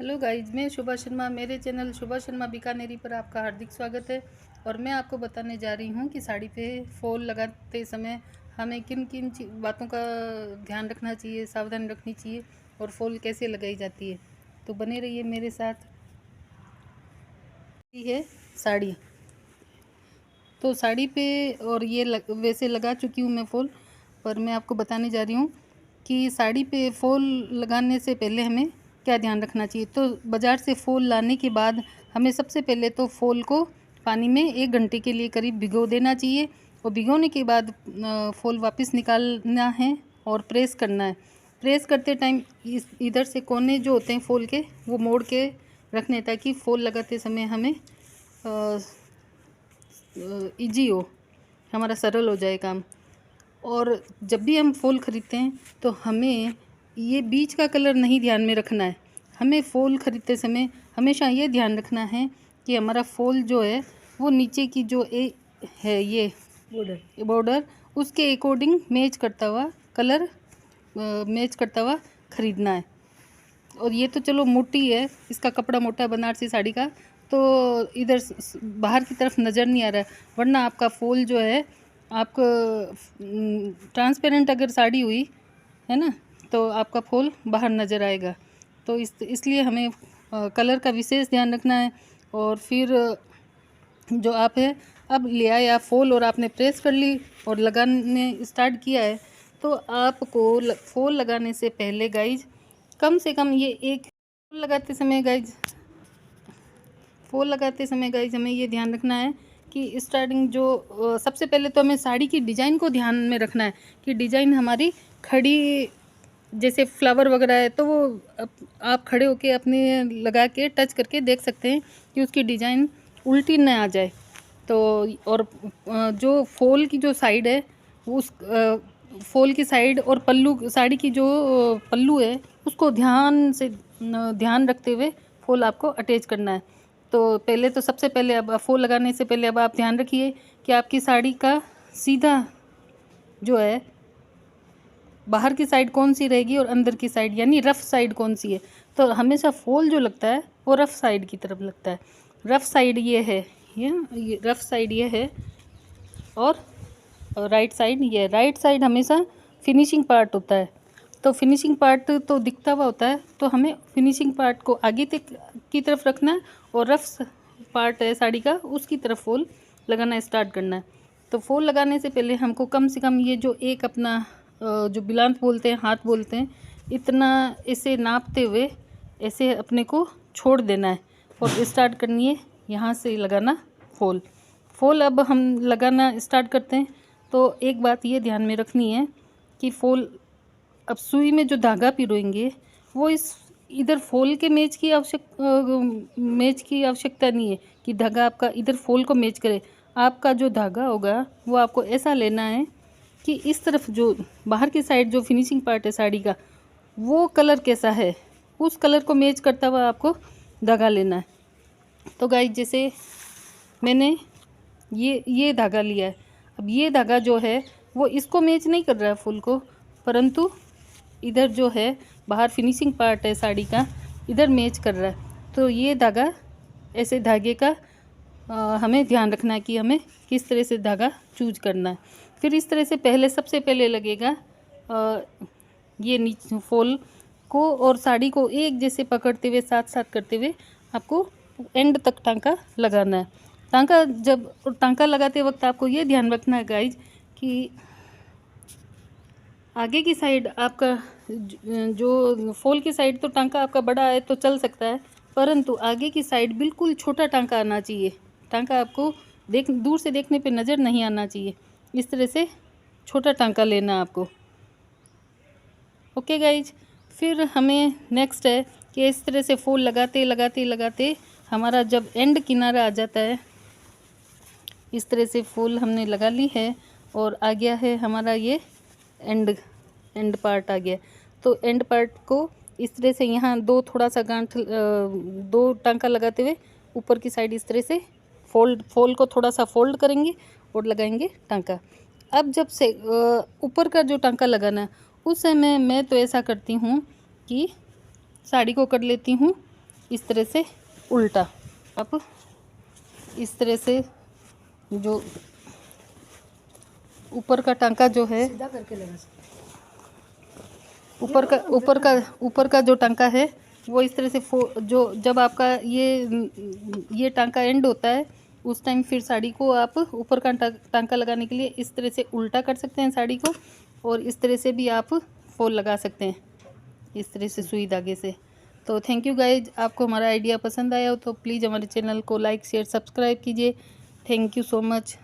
Hello guys, मैं शुभा शर्मा। मेरे channel शुभा शर्मा बीकानेरी पर आपका हार्दिक स्वागत है। और मैं आपको बताने जा रही हूँ कि साड़ी पे फॉल लगाते समय हमें किन किन बातों का ध्यान रखना चाहिए, सावधानी रखनी चाहिए और फॉल कैसे लगाई जाती है। तो बने रहिए मेरे साथ। ये है साड़ी। तो साड़ी पे और ये वैसे लगा चुकी हूँ मैं फॉल, पर मैं आपको बताने जा रही हूँ कि साड़ी पे फॉल लगाने से पहले हमें क्या ध्यान रखना चाहिए। तो बाज़ार से फॉल लाने के बाद हमें सबसे पहले तो फॉल को पानी में 1 घंटे के लिए करीब भिगो देना चाहिए। और भिगोने के बाद फॉल वापस निकालना है और प्रेस करना है। प्रेस करते टाइम इधर से कोने जो होते हैं फॉल के, वो मोड़ के रखने, ताकि फॉल लगाते समय हमें इजी हो, हमारा सरल हो जाए काम। और जब भी हम फूल ख़रीदते हैं तो हमें ये बीच का कलर नहीं ध्यान में रखना है। हमें फूल ख़रीदते समय हमेशा ये ध्यान रखना है कि हमारा फूल जो है वो नीचे की जो है ये बॉर्डर, उसके अकॉर्डिंग मैच करता हुआ कलर मैच करता हुआ ख़रीदना है। और ये तो चलो मोटी है, इसका कपड़ा मोटा है बनारसी साड़ी का, तो इधर बाहर की तरफ नज़र नहीं आ रहा है। वरना आपका फॉल जो है, आपको ट्रांसपेरेंट अगर साड़ी हुई है ना, तो आपका फॉल बाहर नज़र आएगा। तो इसलिए हमें कलर का विशेष ध्यान रखना है। और फिर जो आप है, अब ले आए आप फॉल और आपने प्रेस कर ली और लगाने स्टार्ट किया है, तो आपको फॉल लगाने से पहले गाइज कम से कम ये एक फॉल लगाते समय गाइज हमें ये ध्यान रखना है कि स्टार्टिंग जो सबसे पहले तो हमें साड़ी की डिज़ाइन को ध्यान में रखना है कि डिज़ाइन हमारी खड़ी, जैसे फ्लावर वगैरह है तो वो आप खड़े होके अपने लगा के टच करके देख सकते हैं कि उसकी डिज़ाइन उल्टी न आ जाए। तो और जो फॉल की जो साइड है, उस फॉल की साइड और पल्लू, साड़ी की जो पल्लू है, उसको ध्यान रखते हुए फॉल आपको अटैच करना है। तो पहले तो सबसे पहले अब फॉल लगाने से पहले अब आप ध्यान रखिए कि आपकी साड़ी का सीधा जो है बाहर की साइड कौन सी रहेगी और अंदर की साइड यानी रफ़ साइड कौन सी है। तो हमेशा फॉल जो लगता है वो रफ़ साइड की तरफ लगता है। रफ़ साइड ये है, ये रफ़ साइड ये है, और राइट साइड ये है। राइट साइड हमेशा फिनिशिंग पार्ट होता है। तो फिनिशिंग पार्ट तो दिखता हुआ होता है, तो हमें फिनिशिंग पार्ट को आगे तक की तरफ रखना है और रफ़ पार्ट है साड़ी का, उसकी तरफ फॉल लगाना स्टार्ट करना है। तो फॉल लगाने से पहले हमको कम से कम ये जो एक अपना जो बिलांत बोलते हैं, हाथ बोलते हैं, इतना इसे नापते हुए ऐसे अपने को छोड़ देना है और स्टार्ट करनी है यहाँ से लगाना फॉल। अब हम लगाना स्टार्ट करते हैं। तो एक बात ये ध्यान में रखनी है कि फॉल, अब सुई में जो धागा पिरोएंगे वो इधर फॉल के मैच की आवश्यकता नहीं है कि धागा आपका इधर फॉल को मैच करे। आपका जो धागा होगा वो आपको ऐसा लेना है कि इस तरफ जो बाहर की साइड जो फिनिशिंग पार्ट है साड़ी का, वो कलर कैसा है, उस कलर को मैच करता हुआ आपको धागा लेना है। तो गाइस, जैसे मैंने ये धागा लिया है, अब ये धागा जो है वो इसको मैच नहीं कर रहा है फूल को, परंतु इधर जो है बाहर फिनिशिंग पार्ट है साड़ी का, इधर मैच कर रहा है। तो ये धागा, ऐसे धागे का हमें ध्यान रखना है कि हमें किस तरह से धागा चूज करना है। फिर इस तरह से सबसे पहले लगेगा ये नीचे फॉल को और साड़ी को एक जैसे पकड़ते हुए, साथ साथ करते हुए आपको एंड तक टांका लगाना है। टांका लगाते वक्त आपको ये ध्यान रखना है गाइज कि आगे की साइड आपका जो फॉल की साइड, तो टांका आपका बड़ा है तो चल सकता है, परंतु आगे की साइड बिल्कुल छोटा टांका आना चाहिए। टांका आपको दूर से देखने पे नज़र नहीं आना चाहिए। इस तरह से छोटा टांका लेना आपको। ओके गाइज, फिर हमें नेक्स्ट है कि इस तरह से फॉल लगाते लगाते लगाते हमारा जब एंड किनारा आ जाता है, इस तरह से फूल हमने लगा ली है और आ गया है हमारा ये एंड पार्ट आ गया। तो एंड पार्ट को इस तरह से यहाँ थोड़ा सा दो टांका लगाते हुए ऊपर की साइड इस तरह से फॉल को थोड़ा सा फोल्ड करेंगे और लगाएंगे टांका। अब जब से ऊपर का जो टांका लगाना है, उस समय मैं तो ऐसा करती हूँ कि साड़ी को कर लेती हूँ इस तरह से उल्टा। आप इस तरह से जो ऊपर का टांका जो है सीधा करके लगा सकते ऊपर का जो टांका है वो इस तरह से जो जब आपका ये टांका एंड होता है उस टाइम फिर साड़ी को आप ऊपर का टांका लगाने के लिए इस तरह से उल्टा कर सकते हैं साड़ी को, और इस तरह से भी आप फॉल लगा सकते हैं इस तरह से सुई धागे से। तो थैंक यू गाइज, आपको हमारा आइडिया पसंद आया हो तो प्लीज़ हमारे चैनल को लाइक शेयर सब्सक्राइब कीजिए। Thank you so much.